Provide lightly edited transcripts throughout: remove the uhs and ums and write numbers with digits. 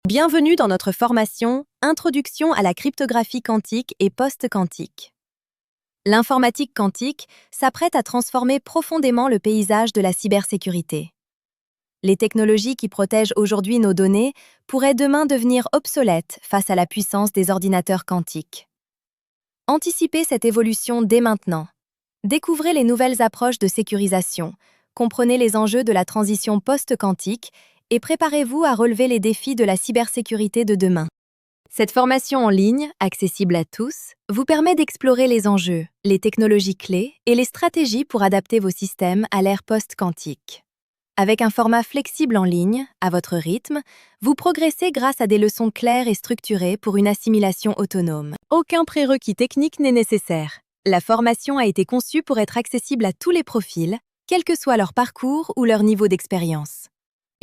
Bienvenue dans notre formation Introduction à la cryptographie quantique et post-quantique. L'informatique quantique s'apprête à transformer profondément le paysage de la cybersécurité. Les technologies qui protègent aujourd'hui nos données pourraient demain devenir obsolètes face à la puissance des ordinateurs quantiques. Anticipez cette évolution dès maintenant. Découvrez les nouvelles approches de sécurisation, comprenez les enjeux de la transition post-quantique et préparez-vous à relever les défis de la cybersécurité de demain. Cette formation en ligne, accessible à tous, vous permet d'explorer les enjeux, les technologies clés et les stratégies pour adapter vos systèmes à l'ère post-quantique. Avec un format flexible en ligne, à votre rythme, vous progressez grâce à des leçons claires et structurées pour une assimilation autonome. Aucun prérequis technique n'est nécessaire. La formation a été conçue pour être accessible à tous les profils, quel que soit leur parcours ou leur niveau d'expérience.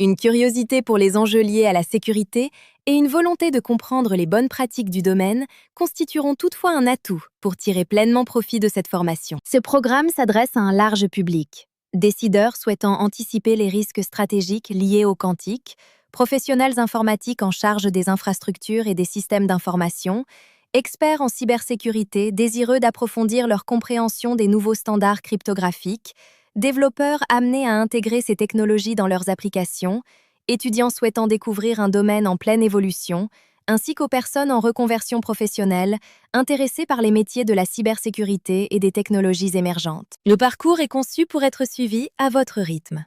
Une curiosité pour les enjeux liés à la sécurité et une volonté de comprendre les bonnes pratiques du domaine constitueront toutefois un atout pour tirer pleinement profit de cette formation. Ce programme s'adresse à un large public. Décideurs souhaitant anticiper les risques stratégiques liés au quantique, professionnels informatiques en charge des infrastructures et des systèmes d'information, experts en cybersécurité désireux d'approfondir leur compréhension des nouveaux standards cryptographiques, développeurs amenés à intégrer ces technologies dans leurs applications, étudiants souhaitant découvrir un domaine en pleine évolution, ainsi qu'aux personnes en reconversion professionnelle, intéressées par les métiers de la cybersécurité et des technologies émergentes. Le parcours est conçu pour être suivi à votre rythme.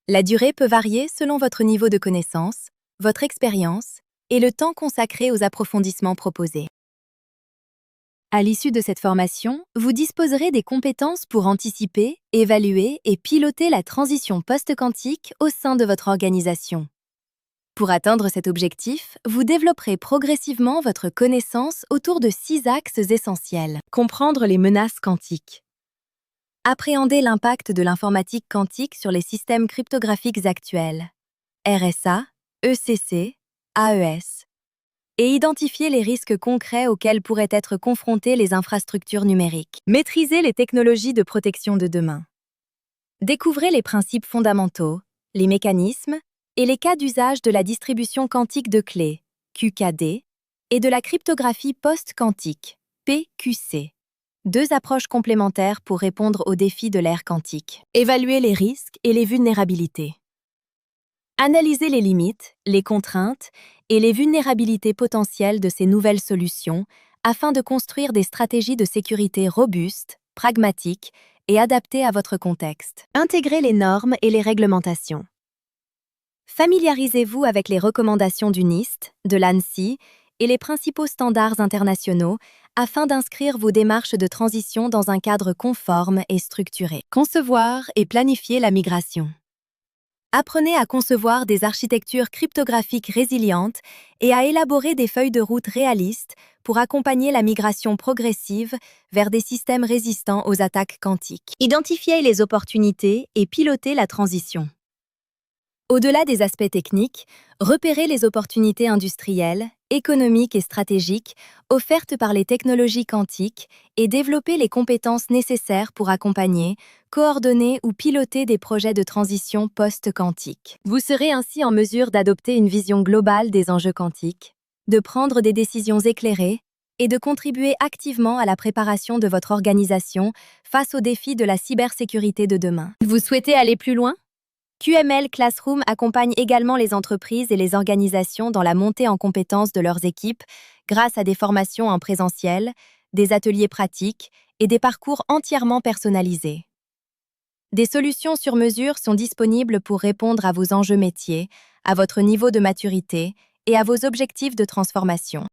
La durée peut varier selon votre niveau de connaissance, votre expérience et le temps consacré aux approfondissements proposés. À l'issue de cette formation, vous disposerez des compétences pour anticiper, évaluer et piloter la transition post-quantique au sein de votre organisation. Pour atteindre cet objectif, vous développerez progressivement votre connaissance autour de 6 axes essentiels. Comprendre les menaces quantiques. Appréhender l'impact de l'informatique quantique sur les systèmes cryptographiques actuels. RSA, ECC, AES. Et identifier les risques concrets auxquels pourraient être confrontées les infrastructures numériques. Maîtriser les technologies de protection de demain. Découvrez les principes fondamentaux, les mécanismes et les cas d'usage de la distribution quantique de clés, QKD, et de la cryptographie post-quantique, PQC. 2 approches complémentaires pour répondre aux défis de l'ère quantique. Évaluer les risques et les vulnérabilités. Analyser les limites, les contraintes et les vulnérabilités potentielles de ces nouvelles solutions afin de construire des stratégies de sécurité robustes, pragmatiques et adaptées à votre contexte. Intégrer les normes et les réglementations. Familiarisez-vous avec les recommandations du NIST, de l'ANSSI et les principaux standards internationaux afin d'inscrire vos démarches de transition dans un cadre conforme et structuré. Concevoir et planifier la migration. Apprenez à concevoir des architectures cryptographiques résilientes et à élaborer des feuilles de route réalistes pour accompagner la migration progressive vers des systèmes résistants aux attaques quantiques. Identifiez les opportunités et pilotez la transition. Au-delà des aspects techniques, repérez les opportunités industrielles, économiques et stratégiques offertes par les technologies quantiques et développez les compétences nécessaires pour accompagner, coordonner ou piloter des projets de transition post-quantique. Vous serez ainsi en mesure d'adopter une vision globale des enjeux quantiques, de prendre des décisions éclairées et de contribuer activement à la préparation de votre organisation face aux défis de la cybersécurité de demain. Vous souhaitez aller plus loin ? QML Classroom accompagne également les entreprises et les organisations dans la montée en compétences de leurs équipes grâce à des formations en présentiel, des ateliers pratiques et des parcours entièrement personnalisés. Des solutions sur mesure sont disponibles pour répondre à vos enjeux métiers, à votre niveau de maturité et à vos objectifs de transformation.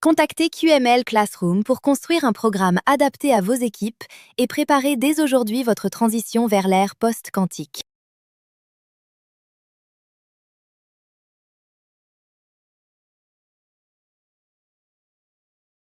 Contactez QML Classroom pour construire un programme adapté à vos équipes et préparer dès aujourd'hui votre transition vers l'ère post-quantique.